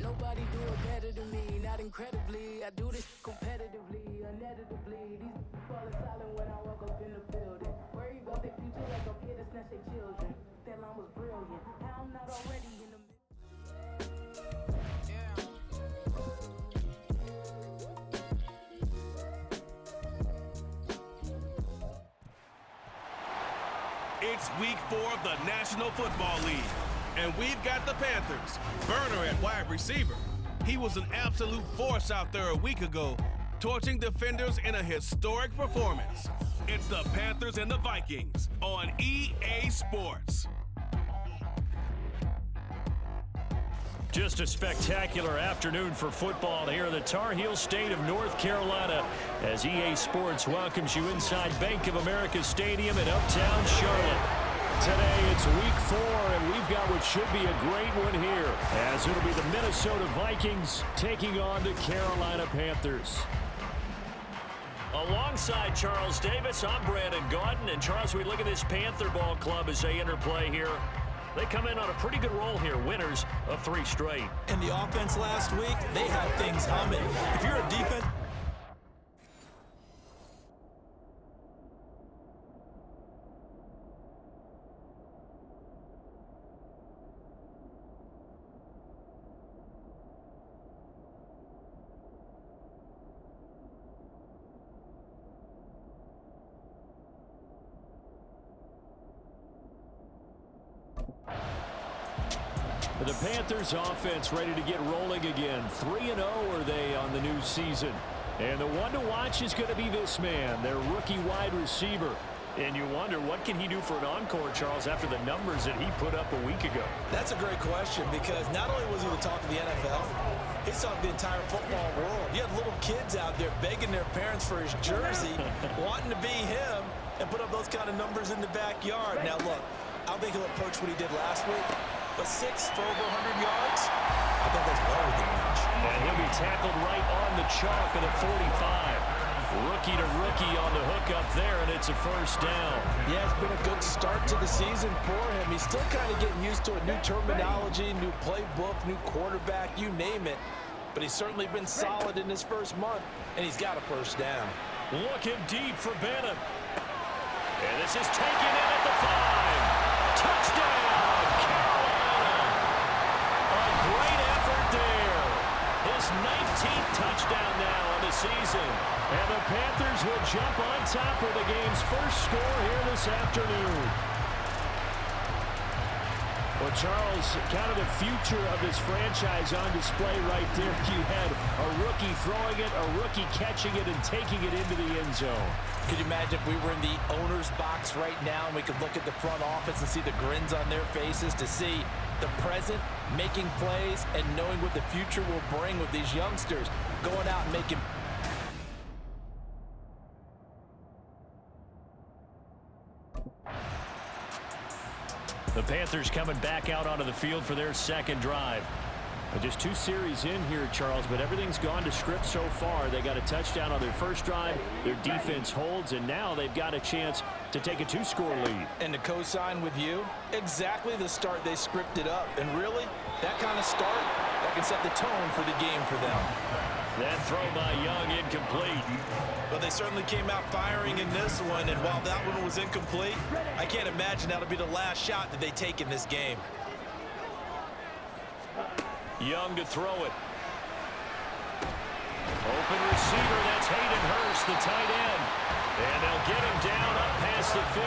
Nobody do it better than me, not incredibly. I do this competitively, uneditably. These falling silent when I walk up in the building. Worry about their future like a kid that snatched their children. That line was brilliant. How I'm not already in the It's week 4 of the National Football League, and we've got the Panthers. Burner at wide receiver. He was an absolute force out there a week ago, torching defenders in a historic performance. It's the Panthers and the Vikings on EA Sports. Just a spectacular afternoon for football here in the Tar Heel state of North Carolina as EA Sports welcomes you inside Bank of America Stadium in uptown Charlotte. Today it's week 4 and we've got what should be a great one here as it'll be the Minnesota Vikings taking on the Carolina Panthers. Alongside Charles Davis, I'm Brandon Gaudin. And Charles, we look at this Panther ball club as they interplay here. They come in on a pretty good roll here, winners of 3 straight. And the offense last week, they had things humming. If you're a defense... The Panthers offense ready to get rolling again. 3-0 are they on the new season. And the one to watch is going to be this man, their rookie wide receiver. And you wonder, what can he do for an encore, Charles, after the numbers that he put up a week ago? That's a great question because not only was he the talk of the NFL, he saw the entire football world. You had little kids out there begging their parents for his jersey, wanting to be him, and put up those kind of numbers in the backyard. Now, look, I don't think he'll approach what he did last week. But 6 for over 100 yards, I think that's well within reach. And he'll be tackled right on the chalk of the 45. Rookie to rookie on the hook up there, and it's a first down. Yeah, it's been a good start to the season for him. He's still kind of getting used to a new terminology, new playbook, new quarterback, you name it. But he's certainly been solid in his first month, and he's got a first down. Looking deep for Bennett. And this is taken in at the 5. Touchdown! Great effort there. His 19th touchdown now on the season. And the Panthers will jump on top of the game's first score here this afternoon. Well, Charles, kind of the future of this franchise on display right there. You had a rookie throwing it, a rookie catching it, and taking it into the end zone. Could you imagine if we were in the owner's box right now and we could look at the front office and see the grins on their faces to see the present, making plays, and knowing what the future will bring with these youngsters going out and making... The Panthers coming back out onto the field for their second drive. Just 2 series in here, Charles, but everything's gone to script so far. They got a touchdown on their first drive. Their defense holds, and now they've got a chance to take a 2-score lead. And to co-sign with you, exactly the start they scripted up. And really, that kind of start, that can set the tone for the game for them. That throw by Young incomplete. But they certainly came out firing in this one, and while that one was incomplete, I can't imagine that'll be the last shot that they take in this game. Young to throw it. Open receiver, that's Hayden Hurst, the tight end. And they'll get him down up past the 15,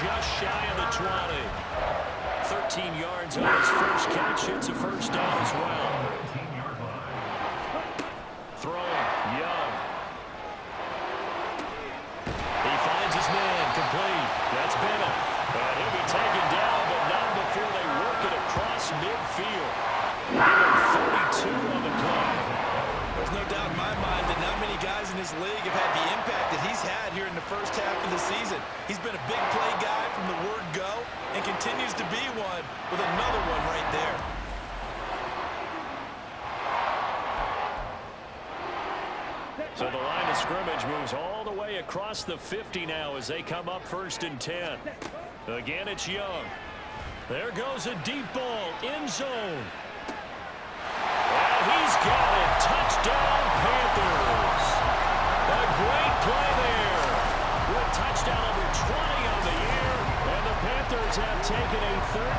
just shy of the 20. 13 yards on his first catch. It's a first down as well. Throwing, Young. He finds his man, complete. That's Bennett. And he'll be taken down, but not before they work it across midfield. 32 on the play. There's no doubt in my mind that not many guys in this league have had the impact that he's had here in the first half of the season. He's been a big play guy from the word go and continues to be one with another one right there. So the line of scrimmage moves all the way across the 50 now as they come up 1st and 10. Again, it's Young. There goes a deep ball, end zone. And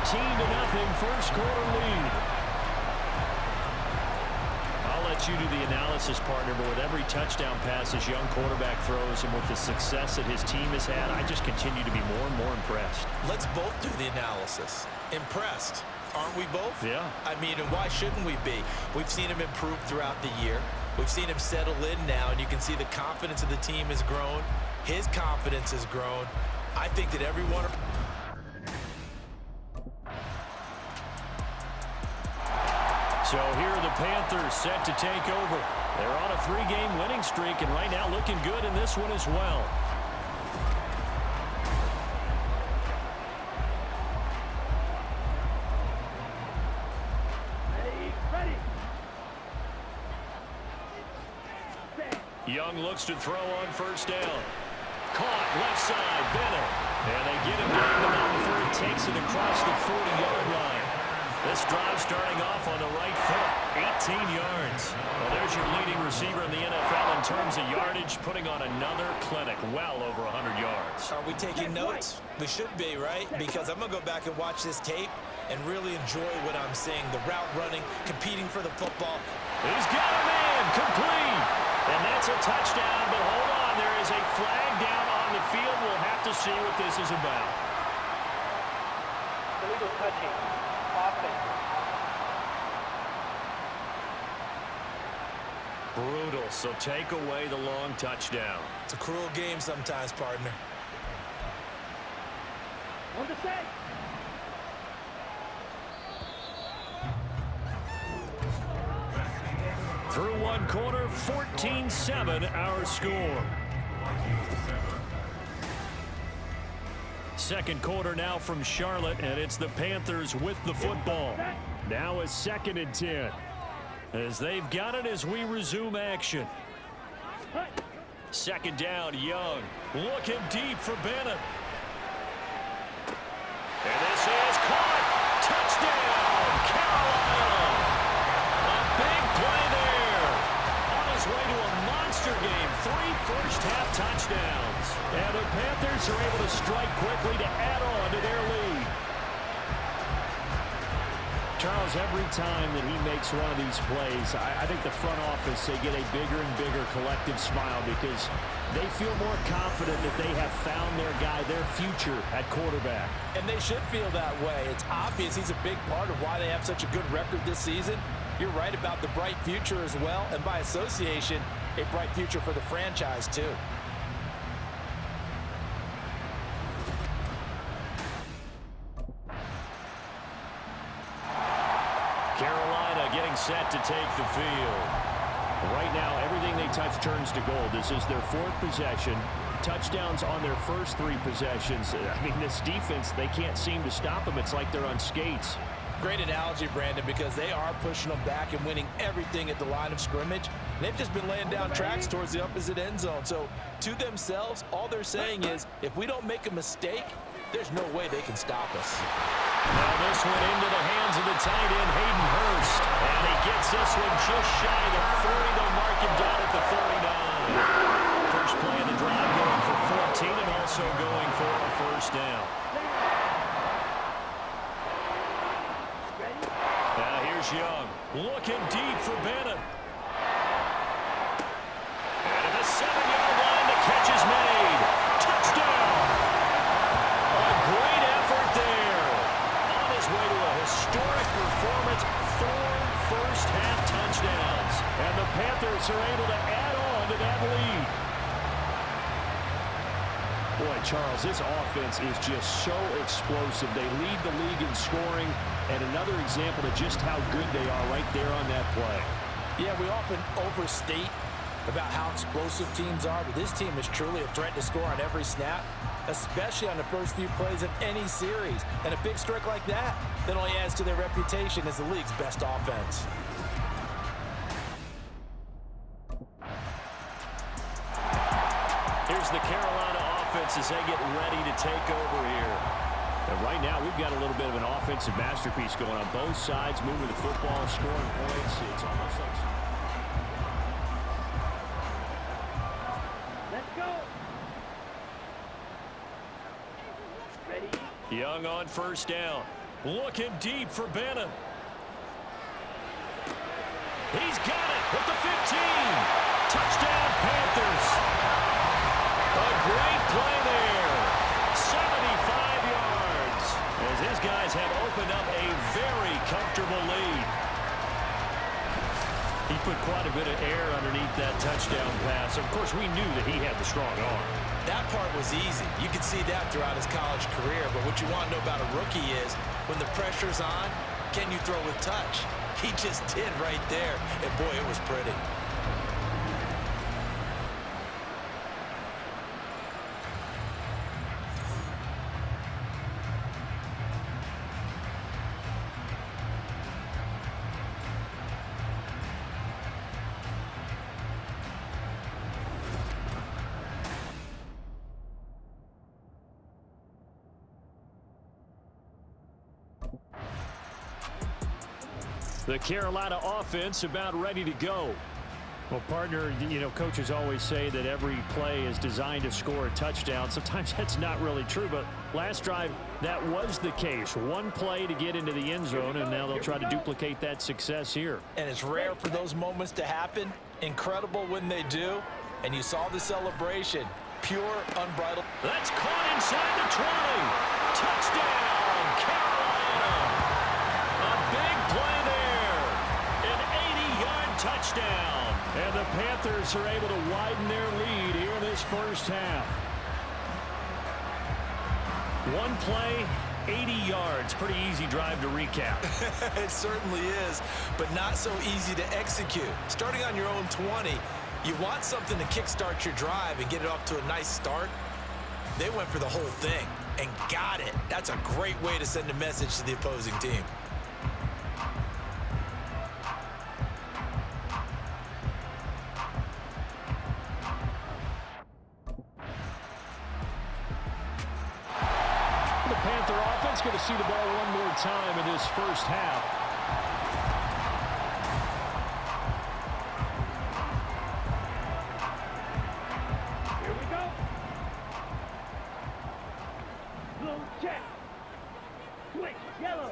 first quarter lead. I'll let you do the analysis, partner, but with every touchdown pass this young quarterback throws and with the success that his team has had, I just continue to be more and more impressed. Let's both do the analysis. Impressed. Aren't we both? Yeah. I mean, and why shouldn't we be? We've seen him improve throughout the year. We've seen him settle in now, and you can see the confidence of the team has grown. His confidence has grown. I think that everyone... So here are the Panthers set to take over. They're on a 3-game winning streak, and right now looking good in this one as well. Young looks to throw on first down. Caught left side, Bennett. And they get him down the ball before he takes it across the 40-yard line. This drive starting off on the right foot, 18 yards. Well, there's your leading receiver in the NFL in terms of yardage, putting on another clinic, well over 100 yards. Are we taking notes? We should be, right? Because I'm going to go back and watch this tape and really enjoy what I'm seeing. The route running, competing for the football. He's got a man, complete. And that's a touchdown, but hold on, there is a flag down on the field. We'll have to see what this is about. Illegal touching. Offense. Brutal, so take away the long touchdown. It's a cruel game sometimes, partner. On the set. Through one quarter, 14-7 our score. Second quarter now from Charlotte, and it's the Panthers with the football. Now a 2nd and 10. As they've got it as we resume action. Second down, Young. Looking deep for Bennett. And this is caught. Touchdown, Carolina. A big play there. On his way to a monster game. 3 first-half touchdowns. And the Panthers are able to strike quickly to add on to their lead. Charles, every time that he makes one of these plays, I think the front office, they get a bigger and bigger collective smile because they feel more confident that they have found their guy, their future at quarterback. And they should feel that way. It's obvious he's a big part of why they have such a good record this season. You're right about the bright future as well, and by association, a bright future for the franchise too. Carolina getting set to take the field. Right now, everything they touch turns to gold. This is their 4th possession. Touchdowns on their first 3 possessions. I mean, this defense, they can't seem to stop them. It's like they're on skates. Great analogy, Brandon, because they are pushing them back and winning everything at the line of scrimmage. They've just been laying down tracks towards the opposite end zone. So, to themselves, all they're saying is, if we don't make a mistake, there's no way they can stop us. Now this one into the hands of the tight end, Hayden Hurst. And he gets this one just shy of the 40. They'll mark him down at the 49. First play of the drive going for 14 and also going for a first down. Now here's Young. Looking deep for Bennett. And at the 7-yard line, the catch is made. Touchdown! A great effort there. On his way to a historic performance, 4 first-half touchdowns. And the Panthers are able to add on to that lead. Boy, Charles, this offense is just so explosive. They lead the league in scoring, and another example of just how good they are right there on that play. Yeah, we often overstate about how explosive teams are, but this team is truly a threat to score on every snap, especially on the first few plays of any series. And a big strike like that only adds to their reputation as the league's best offense. Here's the Carolina offense as they get ready to take over here. And right now, we've got a little bit of an offensive masterpiece going on both sides, moving the football, scoring points. It's almost like... Let's go. Ready. Young on first down. Looking deep for Bennett. He's got it at the 15. Touchdown, Panthers. A great play there. 75 yards. As his guys have opened up a very comfortable lead. He put quite a bit of air underneath that touchdown pass. Of course, we knew that he had the strong arm. That part was easy. You could see that throughout his college career. But what you want to know about a rookie is when the pressure's on, can you throw with touch? He just did right there. And, boy, it was pretty. The Carolina offense about ready to go. Well, partner, you know, coaches always say that every play is designed to score a touchdown. Sometimes that's not really true, but last drive, that was the case. One play to get into the end zone, and now they'll try to duplicate that success here. And it's rare for those moments to happen. Incredible when they do. And you saw the celebration. Pure, unbridled. That's caught inside the 20. Touchdown, Carolina. A big play there. An 80-yard touchdown. And the Panthers are able to widen their lead here in this first half. One play, 80 yards. Pretty easy drive to recap. It certainly is, but not so easy to execute. Starting on your own 20, you want something to kickstart your drive and get it off to a nice start. They went for the whole thing and got it. That's a great way to send a message to the opposing team. The Panther offense going to see the ball one more time in this first half. Here we go. Blue check. Switch. Yellow.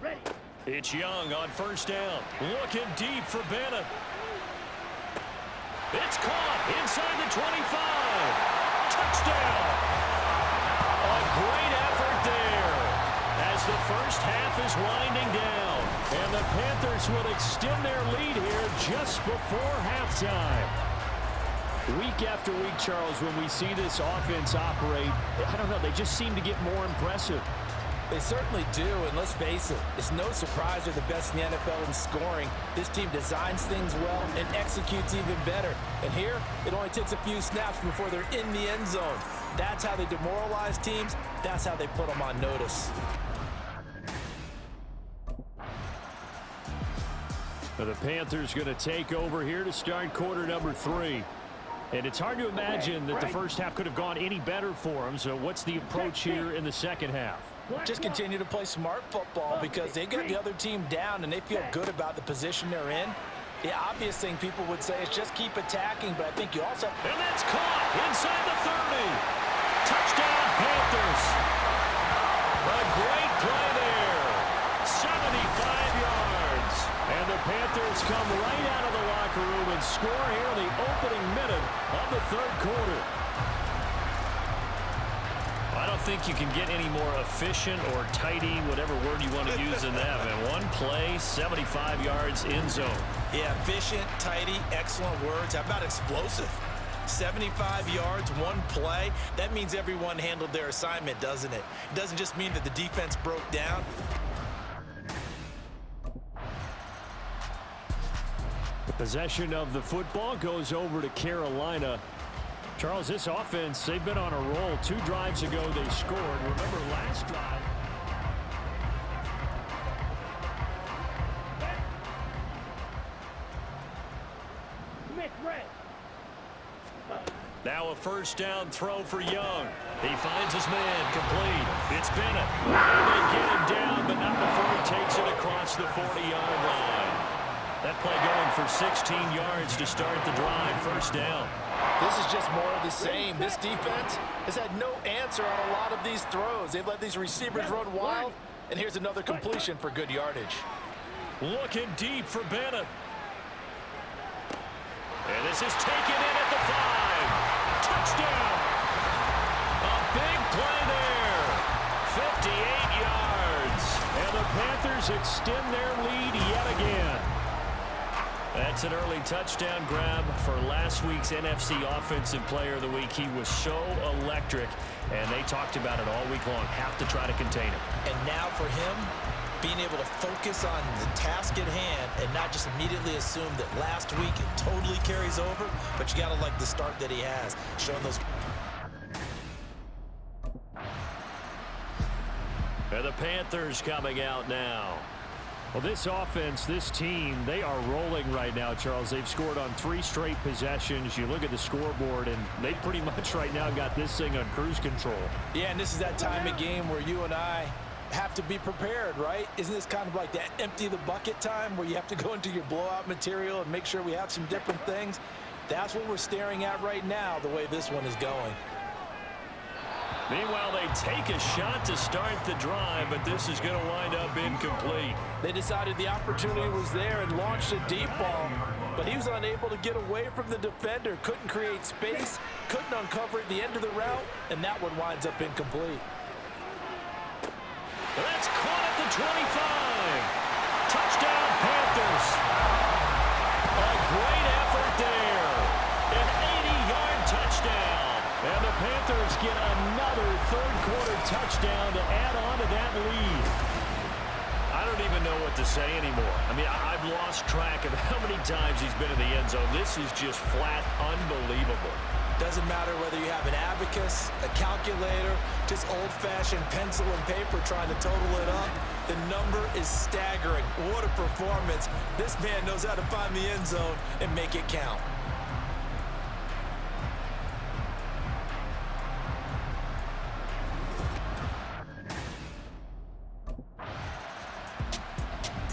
Ready. It's Young on first down. Looking deep for Bennett. It's caught inside the 25. Touchdown. A great effort there as the first half is winding down. And the Panthers will extend their lead here just before halftime. Week after week, Charles, when we see this offense operate, I don't know, they just seem to get more impressive. They certainly do, and let's face it, it's no surprise they're the best in the NFL in scoring. This team designs things well and executes even better. And here, it only takes a few snaps before they're in the end zone. That's how they demoralize teams. That's how they put them on notice. The Panthers going to take over here to start quarter number 3. And it's hard to imagine that the first half could have gone any better for them. So what's the approach here in the second half? Just continue to play smart football because they got the other team down and they feel good about the position they're in. The obvious thing people would say is just keep attacking, but I think you also... And that's caught inside the 30. Touchdown, Panthers. A great play there. 75 yards. And the Panthers come right out of the locker room and score here in the opening minute of the third quarter. I don't think you can get any more efficient or tidy, whatever word you want to use in that, man. One play, 75 yards in zone. Yeah, efficient, tidy, excellent words. How about explosive? 75 yards, one play. That means everyone handled their assignment, doesn't it? It doesn't just mean that the defense broke down. The possession of the football goes over to Carolina. Charles, this offense, they've been on a roll. 2 drives ago, they scored. Remember last drive. Now a first down throw for Young. He finds his man complete. It's Bennett. And they get him down, but not before he takes it across the 40-yard line. That play going for 16 yards to start the drive. First down. This is just more of the same. This defense has had no answer on a lot of these throws. They've let these receivers run wild, and here's another completion for good yardage. Looking deep for Bennett. And this is taken in at the 5. Touchdown. A big play there. 58 yards. And the Panthers extend their lead yet again. That's an early touchdown grab for last week's NFC Offensive Player of the Week. He was so electric, and they talked about it all week long. Have to try to contain him. And now for him, being able to focus on the task at hand and not just immediately assume that last week it totally carries over, but you got to like the start that he has, showing those. And the Panthers coming out now. Well, this offense, this team, they are rolling right now, Charles. They've scored on 3 straight possessions. You look at the scoreboard, and they pretty much right now got this thing on cruise control. Yeah, and this is that time of game where you and I have to be prepared, right? Isn't this kind of like that empty the bucket time where you have to go into your blowout material and make sure we have some different things? That's what we're staring at right now, the way this one is going. Meanwhile, they take a shot to start the drive, but this is going to wind up incomplete. They decided the opportunity was there and launched a deep ball, but he was unable to get away from the defender, couldn't create space, couldn't uncover at the end of the route, and that one winds up incomplete. That's caught at the 25. Touchdown, Panthers. A great effort there. An 80-yard touchdown. And the Panthers get another third-quarter touchdown to add on to that lead. I don't even know what to say anymore. I mean, I've lost track of how many times he's been in the end zone. This is just flat unbelievable. Doesn't matter whether you have an abacus, a calculator, just old-fashioned pencil and paper trying to total it up. The number is staggering. What a performance. This man knows how to find the end zone and make it count.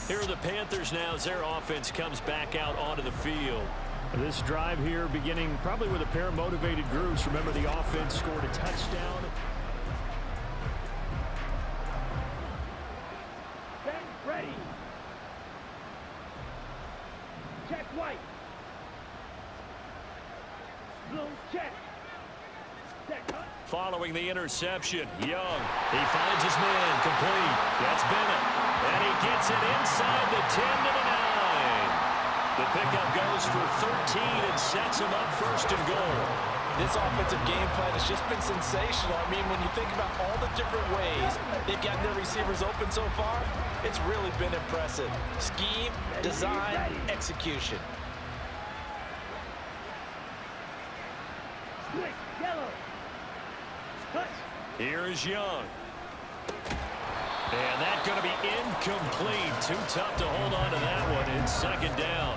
Here are the Panthers now as their offense comes back out onto the field. This drive here beginning probably with a pair of motivated groups. Remember, the offense scored a touchdown. Set, ready. Check white. Blue check. Set, cut. Following the interception, Young, he finds his man, complete. That's Bennett, and he gets it inside the 10 to the 9. The pickup goes for 13 and sets him up first and goal. This offensive game plan has just been sensational. I mean, when you think about all the different ways they've gotten their receivers open so far, it's really been impressive. Scheme, design, execution. Switch, yellow. Touch. Here is Young. And that's going to be incomplete. Too tough to hold on to that one in second down.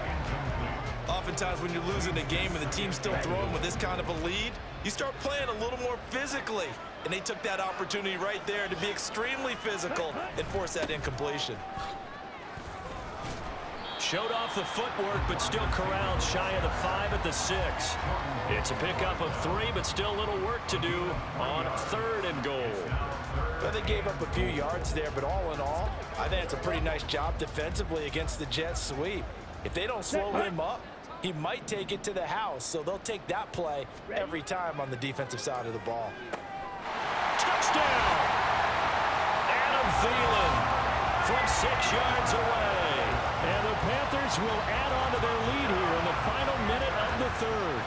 Oftentimes when you're losing a game and the team's still throwing with this kind of a lead, you start playing a little more physically. And they took that opportunity right there to be extremely physical and force that incompletion. Showed off the footwork, but still corralled shy of the 5 at the 6. It's a pickup of 3, but still a little work to do on 3rd and goal. Well, they gave up a few yards there, but all in all, I think it's a pretty nice job defensively against the Jets sweep. If they don't slow him up, he might take it to the house, so they'll take that play every time on the defensive side of the ball. Touchdown! Adam Thielen from 6 yards away. And the Panthers will add on to their lead here in the final minute of the 3rd.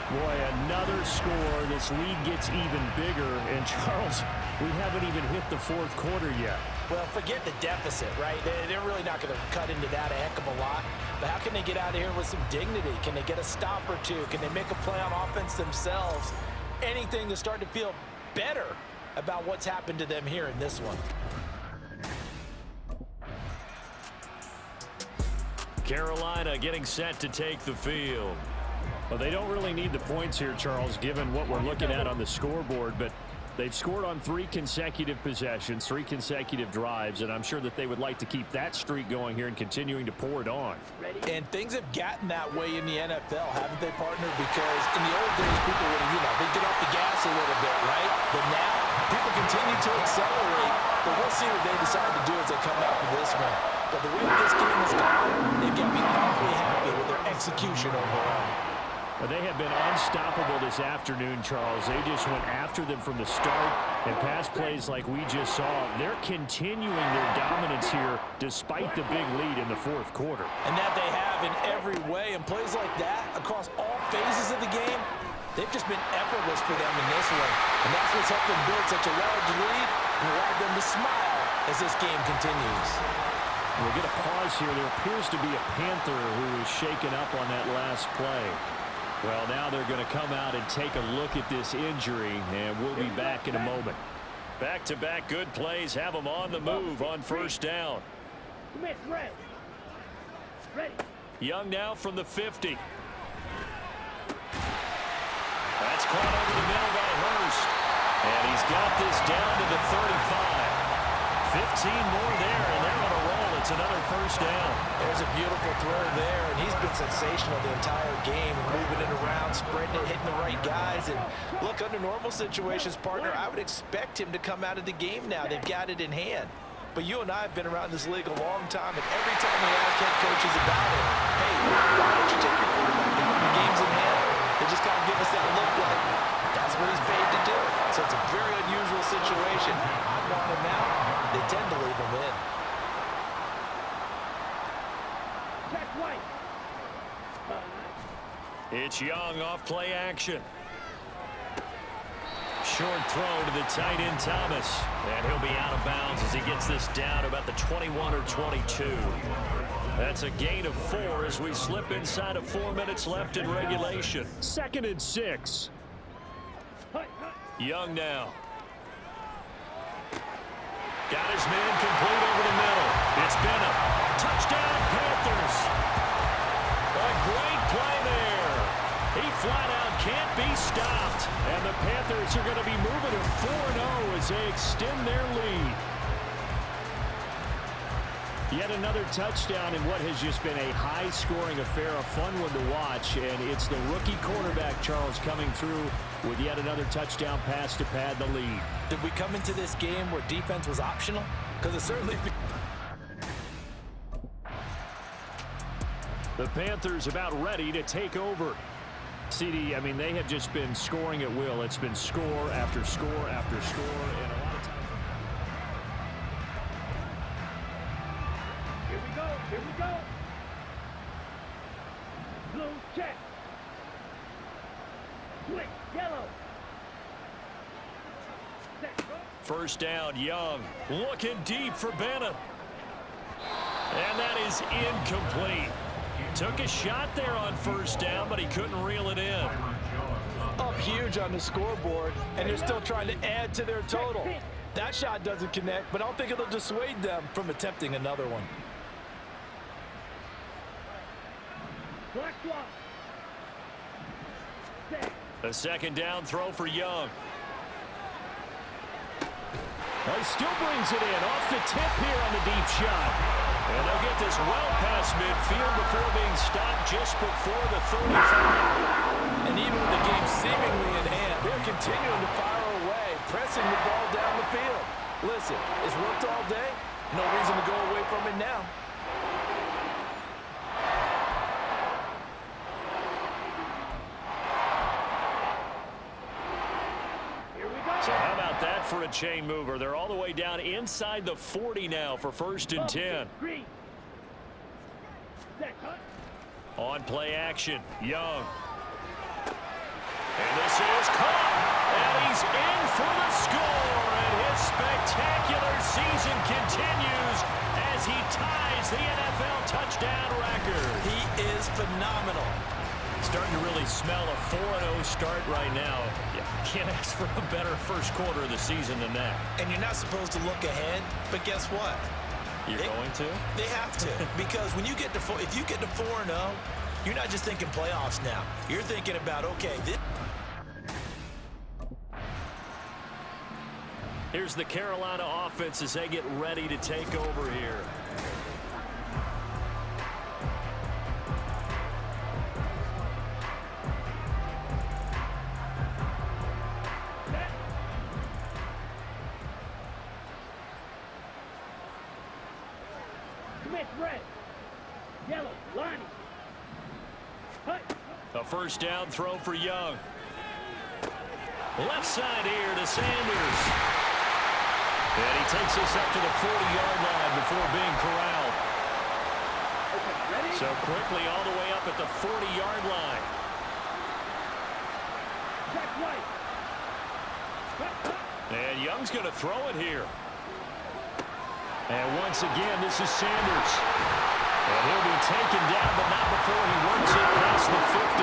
Boy, another score. This lead gets even bigger. And, Charles, we haven't even hit the 4th quarter yet. Well, forget the deficit, right? They're really not going to cut into that a heck of a lot. But how can they get out of here with some dignity? Can they get a stop or two? Can they make a play on offense themselves? Anything to start to feel better about what's happened to them here in this one. Carolina getting set to take the field. Well, they don't really need the points here, Charles, given what we're looking at on the scoreboard. But They've scored on 3 consecutive possessions, 3 consecutive drives, and I'm sure that they would like to keep that streak going here and continuing to pour it on. And things have gotten that way in the NFL, haven't they, partner? Because in the old days, people would, they get off the gas a little bit, right? But now, people continue to accelerate. But we'll see what they decide to do as they come out for this one. But the way this game has gone, they've got me awfully happy with their execution overall. They have been unstoppable this afternoon, Charles. They just went after them from the start, and pass plays like we just saw. They're continuing their dominance here despite the big lead in the fourth quarter. And that they have in every way. And plays like that across all phases of the game, they've just been effortless for them in this one. And that's what's helped them build such a large lead and allowed them to smile as this game continues. We'll get a pause here. There appears to be a Panther who is shaken up on that last play. Well, now they're going to come out and take a look at this injury, and we'll be back in a moment. Back-to-back good plays have them on the move on first down. Ready. Young now from the 50. That's caught over the middle by Hurst. And he's got this down to the 35. 15 more there, and they're on a roll. It's another first down. There's a beautiful throw there, and he's been sensational the entire game, moving it around, spreading it, hitting the right guys. And look, under normal situations, partner, I would expect him to come out of the game now. They've got it in hand. But you and I have been around this league a long time, and every time we ask head coaches about it, hey, why don't you take your quarterback out when the game's in hand? They just kind of give us that look like that's what he's paid to do. So it's a very unusual situation. I want him out. They tend to leave him in. It's Young off play action. Short throw to the tight end Thomas. And he'll be out of bounds as he gets this down to about the 21 or 22. That's a gain of 4 as we slip inside of 4 minutes left in regulation. 2nd and 6. Young now. Got his man complete over the middle. It's Bennett. Touchdown Panthers. A great play there. He flat out can't be stopped. And the Panthers are going to be moving to 4-0 as they extend their lead. Yet another touchdown in what has just been a high-scoring affair, a fun one to watch. And it's the rookie quarterback, Charles, coming through with yet another touchdown pass to pad the lead. Did we come into this game where defense was optional? Because it certainly... The Panthers about ready to take over. CD, I mean, they have just been scoring at will. It's been score after score after score, and a lot of times. Here we go. Blue check. Switch, yellow. Set, go. First down, Young. Looking deep for Bennett. And that is incomplete. Took a shot there on first down, but he couldn't reel it in. Up huge on the scoreboard, and they're still trying to add to their total. That shot doesn't connect, but I don't think it'll dissuade them from attempting another one. Black block. Set. A second down throw for Young. Well, he still brings it in off the tip here on the deep shot. And they'll get this well past midfield before being stopped just before the 35. And even with the game seemingly in hand, they're continuing to fire away, pressing the ball down the field. Listen, it's worked all day. No reason to go away from it now. So how about that for a chain mover? They're all the way down inside the 40 now for 1st and 10. On play action, Young. And this is caught. And he's in for the score. And his spectacular season continues as he ties the NFL touchdown record. He is phenomenal. Starting to really smell a 4-0 start right now. Yeah, can't ask for a better first quarter of the season than that. And you're not supposed to look ahead, but guess what? You're going to? They have to. Because when you get to if you get to 4-0, you're not just thinking playoffs now. You're thinking about, okay, Here's the Carolina offense as they get ready to take over here. Smith red. Yellow, line. A first down throw for Young. Left side here to Sanders. And he takes us up to the 40-yard line before being corralled. So quickly all the way up at the 40-yard line. Check right. And Young's going to throw it here. And once again, this is Sanders. And he'll be taken down, but not before he works it past the 50.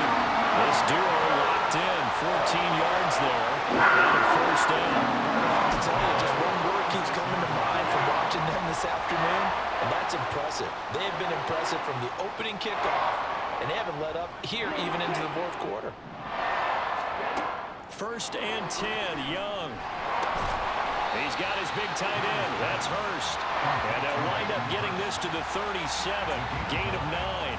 This duo locked in, 14 yards there, and a first down. To tell you, just one word keeps coming to mind from watching them this afternoon, and that's impressive. They have been impressive from the opening kickoff, and they haven't let up here even into the fourth quarter. First and 10, Young. He's got his big tight end. That's Hurst. And they'll wind up getting this to the 37. Gain of 9.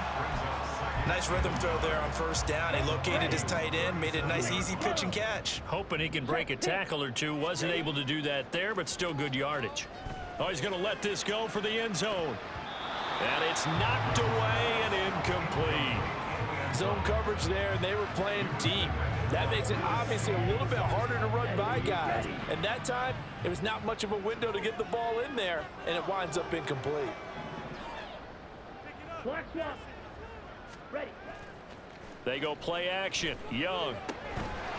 Nice rhythm throw there on first down. He located his tight end, made it a nice easy pitch and catch. Hoping he can break a tackle or two. Wasn't able to do that there, but still good yardage. Oh, he's going to let this go for the end zone. And it's knocked away and incomplete. Zone coverage there, and they were playing deep. That makes it obviously a little bit harder to run by guys. And that time, it was not much of a window to get the ball in there, and it winds up incomplete. Black swamp. Ready. They go play action. Young.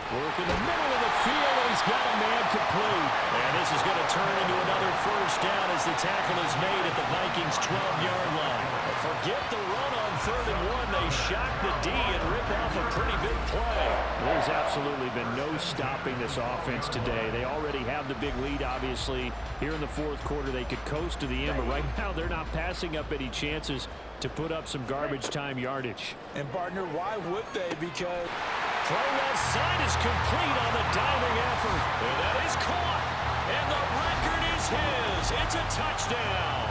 Work in the middle of the field, and he's got a man complete. And this is going to turn into another first down as the tackle is made at the Vikings' 12-yard line. Forget the run on 3rd and 1. They shock the D and rip off a pretty big play. There's absolutely been no stopping this offense today. They already have the big lead, obviously. Here in the fourth quarter, they could coast to the end, but right now they're not passing up any chances to put up some garbage time yardage. And, partner, why would they? Because throw left side is complete on the diving effort. And that is caught. And the record is his. It's a touchdown.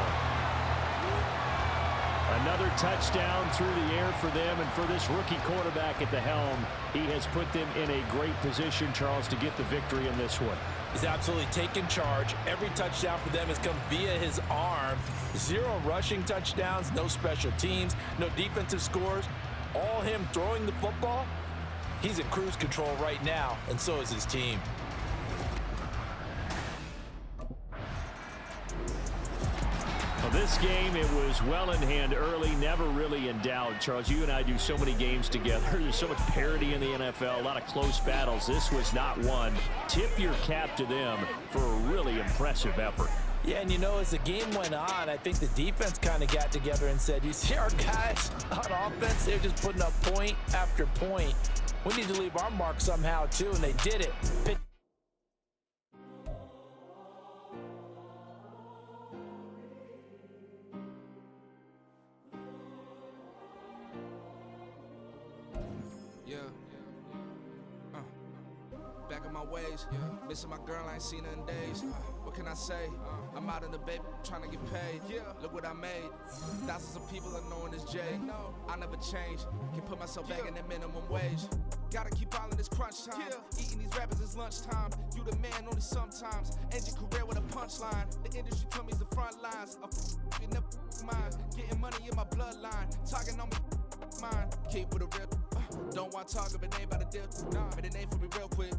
Another touchdown through the air for them, and for this rookie quarterback at the helm, he has put them in a great position, Charles, to get the victory in this one. he's absolutely taken charge. Every touchdown for them has come via his arm. 0 rushing touchdowns, no special teams, no defensive scores. All him throwing the football. He's in cruise control right now, and so is his team. Well, this game, it was well in hand early, never really in doubt. Charles, you and I do so many games together. There's so much parity in the NFL, a lot of close battles. This was not one. Tip your cap to them for a really impressive effort. Yeah, and you know, as the game went on, I think the defense kind of got together and said, you see our guys on offense, they're just putting up point after point. We need to leave our mark somehow, too, and they did it. Back in my ways, missing my girl, I ain't seen her in days. What can I say? I'm out in the baby, trying to get paid. Look what I made. Thousands of people are knowing this J. I never change. Can put myself back in that minimum wage. Gotta keep all in this crunch time. Eating these rappers is lunchtime. You the man only sometimes. End your career with a punchline. The industry told me it's the front lines. You never mine. Getting money in my bloodline. Talking on me. Mine. Keep with a rip. Don't want to talk if it ain't about a dip. But it ain't for me real quick.